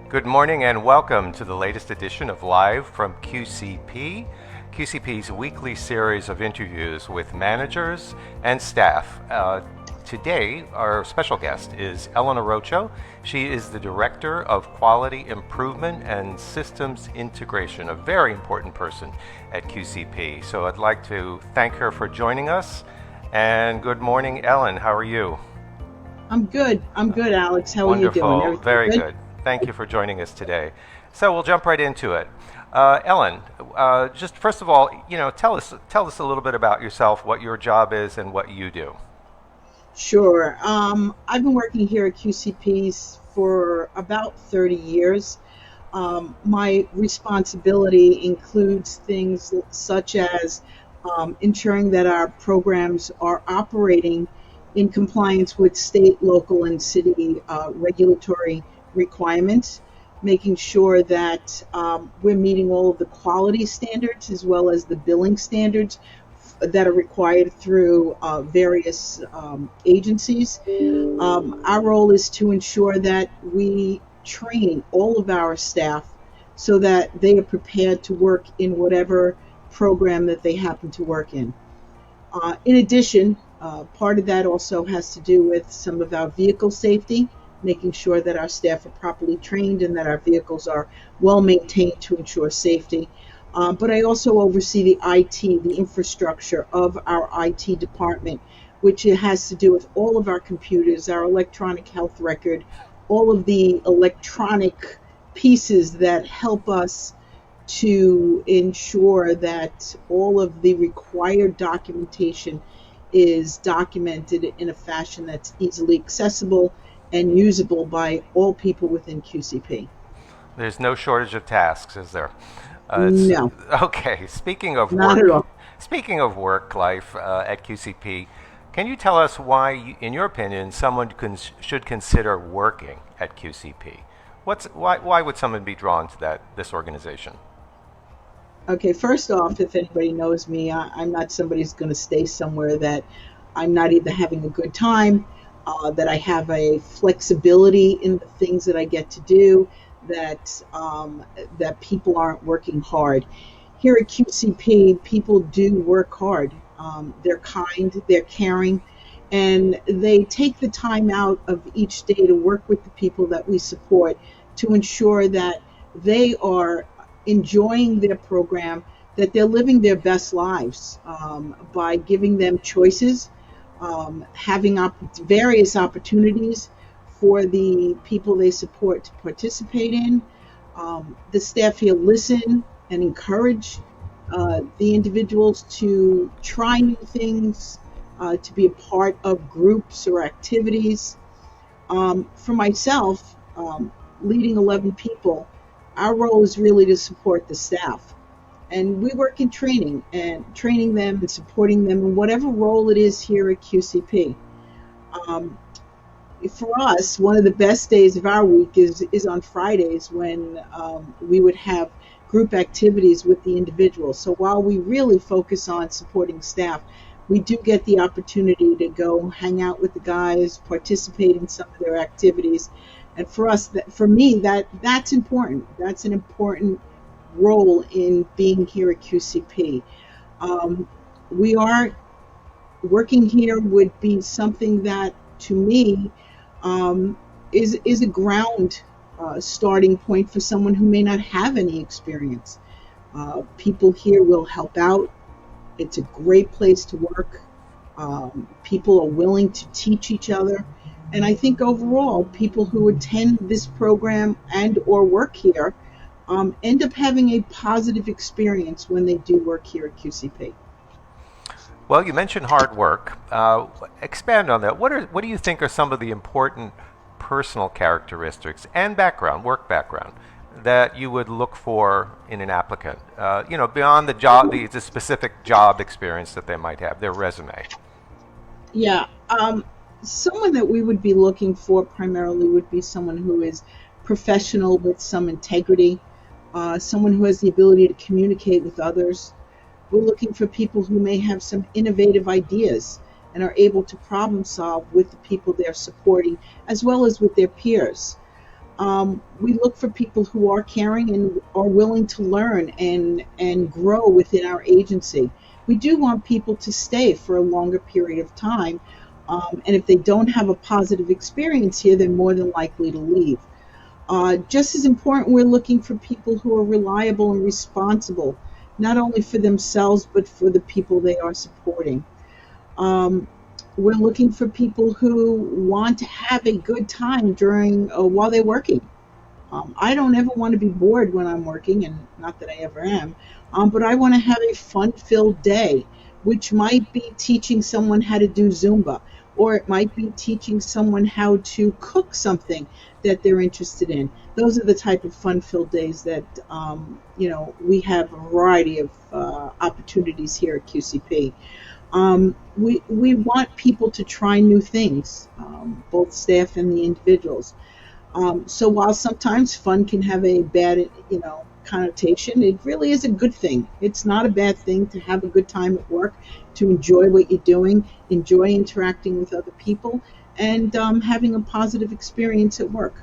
Good morning and welcome to the latest edition of Live from QCP, QCP's weekly series of interviews with managers and staff. Today, our special guest is Arocho. She is the Director of Quality Improvement and Systems Integration, a very important person at QCP. So I'd like to thank her for joining us. And good morning, Ellen. How are you? I'm good, Alex. How are you doing? Wonderful. Everything Very good? good. Thank you for joining us today. So we'll jump right into it. Ellen, just first of all, tell us a little bit about yourself, what your job is, and what you do. Sure. I've been working here at QCPs for about 30 years. My responsibility includes things such as ensuring that our programs are operating in compliance with state, local, and city regulatory requirements, making sure that we're meeting all of the quality standards as well as the billing standards that are required through various agencies. Our role is to ensure that we train all of our staff so that they are prepared to work in whatever program that they happen to work in. In addition, part of that also has to do with some of our vehicle safety, making sure that our staff are properly trained and that our vehicles are well maintained to ensure safety. But I also oversee the IT, the infrastructure of our IT department, which has to do with all of our computers, our electronic health record, all of the electronic pieces that help us to ensure that all of the required documentation is documented in a fashion that's easily accessible and usable by all people within QCP. There's no shortage of tasks, is there? No, Okay. Speaking of not at work, all. speaking of work life at QCP, can you tell us why, in your opinion, someone should consider working at QCP? Why would someone be drawn to this organization? Okay, first off, if anybody knows me, I'm not somebody who's going to stay somewhere that I'm not either having a good time, that I have a flexibility in the things that I get to do, that people aren't working hard. Here at QCP, people do work hard. They're kind, they're caring, and they take the time out of each day to work with the people that we support to ensure that they are enjoying their program, that they're living their best lives by giving them choices, having various opportunities for the people they support to participate in. The staff here listen and encourage the individuals to try new things, to be a part of groups or activities. For myself, leading 11 people, our role is really to support the staff. And we work in training them and supporting them in whatever role it is here at QCP. For us, one of the best days of our week is on Fridays when we would have group activities with the individuals. So while we really focus on supporting staff, we do get the opportunity to go hang out with the guys, participate in some of their activities. And for us, for me, that's important. That's an important role in being here at QCP. We are working here would be something that, to me, is a ground starting point for someone who may not have any experience. People here will help out. It's a great place to work. People are willing to teach each other. And I think overall, people who attend this program and or work here end up having a positive experience when they do work here at QCP. Well, you mentioned hard work. Expand on that. What do you think are some of the important personal characteristics and work background, that you would look for in an applicant? Beyond the specific job experience that they might have, their resume. Yeah, someone that we would be looking for primarily would be someone who is professional with some integrity, someone who has the ability to communicate with others. We're looking for people who may have some innovative ideas and are able to problem solve with the people they're supporting, as well as with their peers. We look for people who are caring and are willing to learn and grow within our agency. We do want people to stay for a longer period of time, and if they don't have a positive experience here, they're more than likely to leave. Just as important, we're looking for people who are reliable and responsible, not only for themselves but for the people they are supporting. Um, we're looking for people who want to have a good time during while they're working. I don't ever want to be bored when I'm working, and not that I ever am, but I want to have a fun-filled day, which might be teaching someone how to do Zumba, or it might be teaching someone how to cook something that they're interested in. Those are the type of fun-filled days that, we have a variety of opportunities here at QCP. We want people to try new things, both staff and the individuals. So while sometimes fun can have a bad, connotation, it really is a good thing. It's not a bad thing to have a good time at work, to enjoy what you're doing, enjoy interacting with other people, and having a positive experience at work.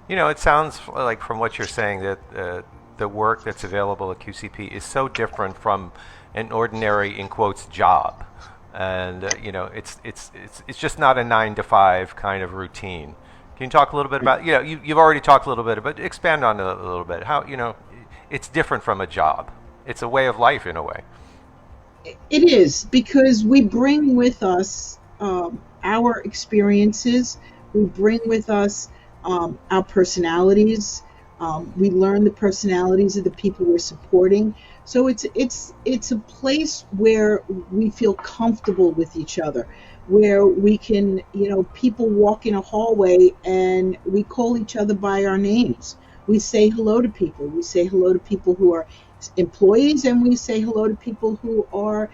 It sounds like from what you're saying that the work that's available at QCP is so different from an ordinary, in quotes, job, and it's just not a 9 to 5 kind of routine. Can you talk a little bit about, you've already talked a little bit, but expand on it a little bit. How, it's different from a job. It's a way of life in a way. It is, because we bring with us our experiences, we bring with us our personalities. We learn the personalities of the people we're supporting. So it's a place where we feel comfortable with each other, where we can, people walk in a hallway and we call each other by our names. We say hello to people. We say hello to people who are employees, and we say hello to people who are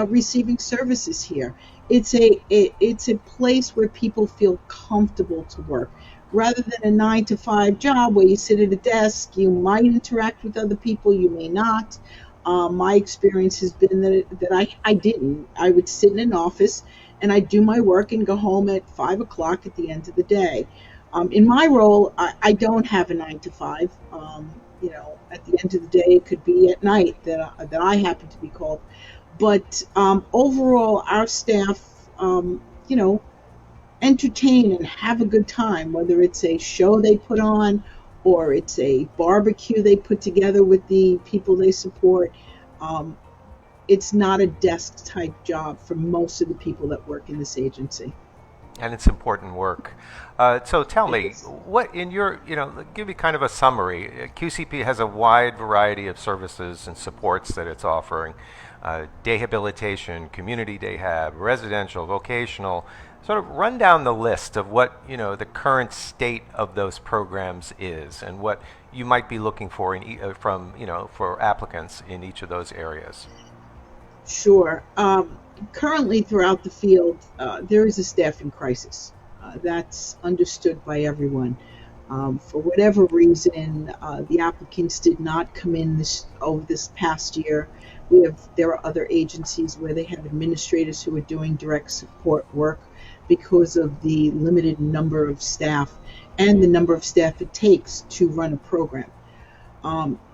receiving services here. It's a place where people feel comfortable to work, rather than a 9 to 5 job where you sit at a desk. You might interact with other people, you may not. My experience has been that I didn't. I would sit in an office and I'd do my work and go home at 5 o'clock at the end of the day. In my role, I don't have a 9 to 5. At the end of the day, it could be at night that I happen to be called. But overall, our staff, entertain and have a good time, whether it's a show they put on or it's a barbecue they put together with the people they support. It's not a desk type job for most of the people that work in this agency. And it's important work. So tell me, what in your, give me kind of a summary. QCP has a wide variety of services and supports that it's offering. Dehabilitation, community dehab, residential, vocational. Sort of run down the list of what, the current state of those programs is and what you might be looking for for applicants in each of those areas. Sure. Currently throughout the field, there is a staffing crisis. That's understood by everyone. For whatever reason, the applicants did not come in over this past year. There are other agencies where they have administrators who are doing direct support work because of the limited number of staff and the number of staff it takes to run a program.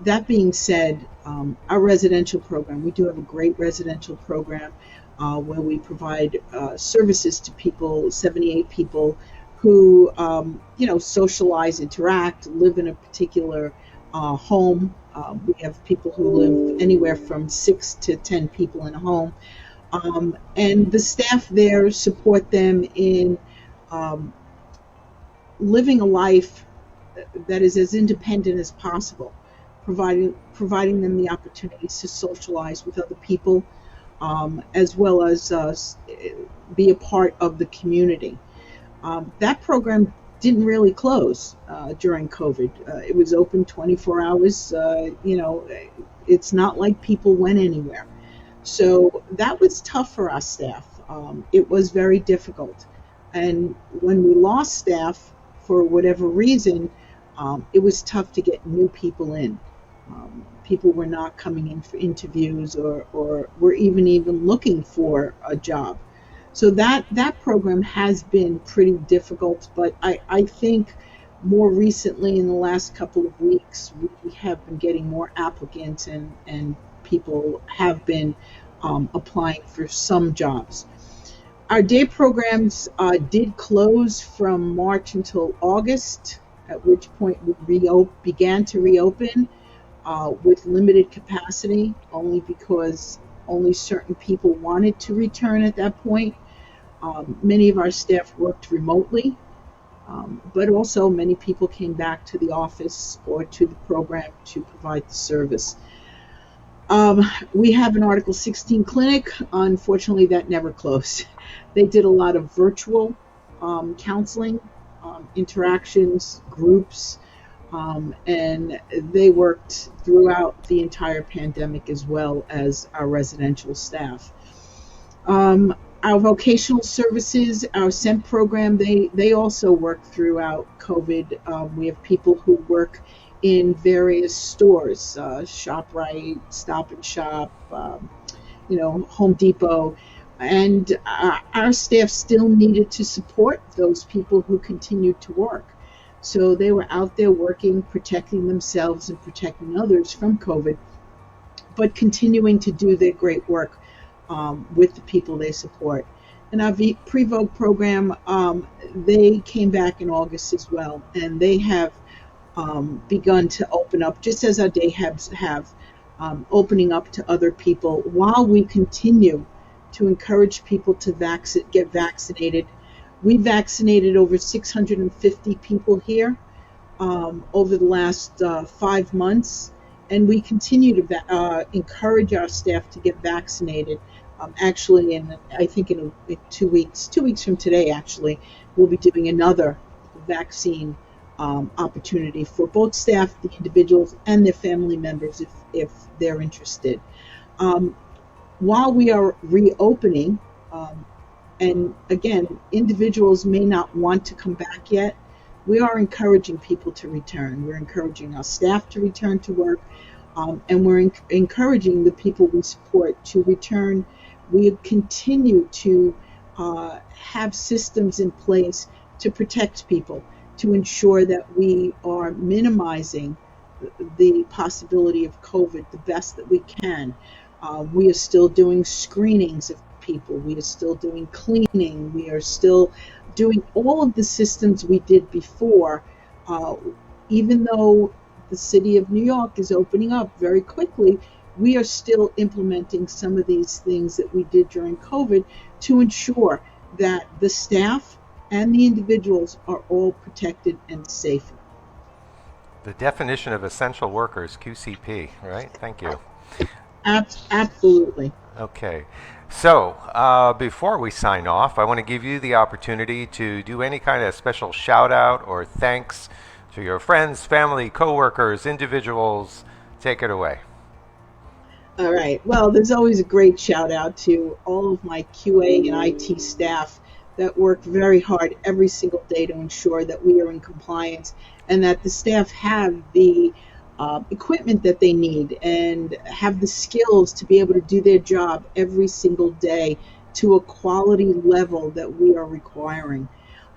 That being said, our residential program, we do have a great residential program where we provide services to people, 78 people who, socialize, interact, live in a particular home. We have people who live anywhere from 6 to 10 people in a home. And the staff there support them in living a life that is as independent as possible, providing them the opportunities to socialize with other people, as well as be a part of the community. That program didn't really close during COVID. It was open 24 hours. It's not like people went anywhere. So that was tough for our staff. It was very difficult. And when we lost staff for whatever reason, it was tough to get new people in. People were not coming in for interviews or were even looking for a job. So that program has been pretty difficult, but I think More recently, in the last couple of weeks, we have been getting more applicants, and people have been applying for some jobs. Our day programs did close from March until August, at which point we began to reopen with limited capacity, only because only certain people wanted to return at that point. Many of our staff worked remotely, but also many people came back to the office or to the program to provide the service. We have an Article 16 clinic. Unfortunately, that never closed. They did a lot of virtual counseling, interactions, groups, and they worked throughout the entire pandemic as well as our residential staff. Our vocational services, our SENT program, they also work throughout COVID. We have people who work in various stores, ShopRite, Stop and Shop, Home Depot, and our staff still needed to support those people who continued to work. So they were out there working, protecting themselves and protecting others from COVID, but continuing to do their great work with the people they support. And our Pre-Vogue program, they came back in August as well, and they have begun to open up, just as our day have, opening up to other people while we continue to encourage people to get vaccinated. We vaccinated over 650 people here over the last 5 months, and we continue to encourage our staff to get vaccinated. Actually, I think in 2 weeks from today, actually, we'll be doing another vaccine opportunity for both staff, the individuals, and their family members if they're interested. While we are reopening, and again, individuals may not want to come back yet, we are encouraging people to return. We're encouraging our staff to return to work, and we're encouraging the people we support to return. We continue to have systems in place to protect people, to ensure that we are minimizing the possibility of COVID the best that we can. We are still doing screenings of people. We are still doing cleaning. We are still doing all of the systems we did before, even though the city of New York is opening up very quickly. We are still implementing some of these things that we did during COVID to ensure that the staff and the individuals are all protected and safe. The definition of essential workers, QCP, right? Thank you. Absolutely. Okay. So before we sign off, I want to give you the opportunity to do any kind of special shout out or thanks to your friends, family, coworkers, individuals. Take it away. All right. Well, there's always a great shout out to all of my QA and IT staff that work very hard every single day to ensure that we are in compliance and that the staff have the equipment that they need and have the skills to be able to do their job every single day to a quality level that we are requiring.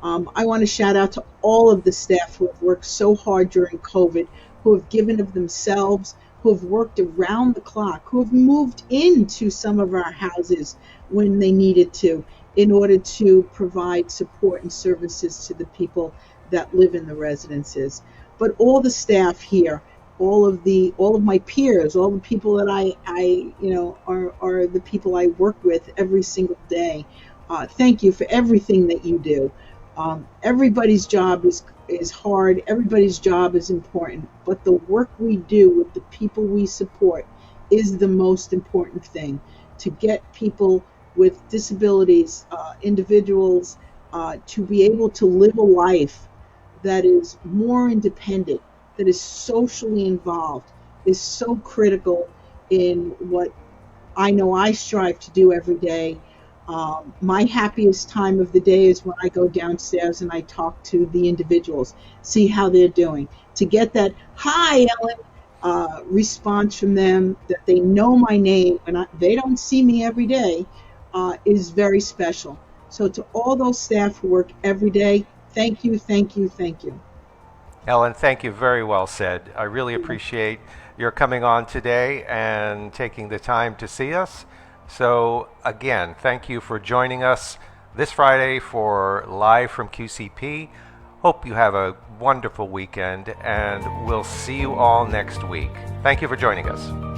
I want to shout out to all of the staff who have worked so hard during COVID, who have given of themselves, who have worked around the clock, who have moved into some of our houses when they needed to in order to provide support and services to the people that live in the residences. But all the staff here, all of my peers, all the people that I are the people I work with every single day. Thank you for everything that you do. Everybody's job is hard. Everybody's job is important, but the work we do with the people we support is the most important thing. To get people with disabilities, individuals, to be able to live a life that is more independent, that is socially involved, is so critical in what I know I strive to do every day. My happiest time of the day is when I go downstairs and I talk to the individuals, see how they're doing. To get that, "Hi, Ellen," response from them, that they know my name and they don't see me every day, is very special. So to all those staff who work every day, thank you, thank you, thank you. Ellen, thank you. Very well said. I really appreciate your coming on today and taking the time to see us. So, again, thank you for joining us this Friday for Live from QCP. Hope you have a wonderful weekend, and we'll see you all next week. Thank you for joining us.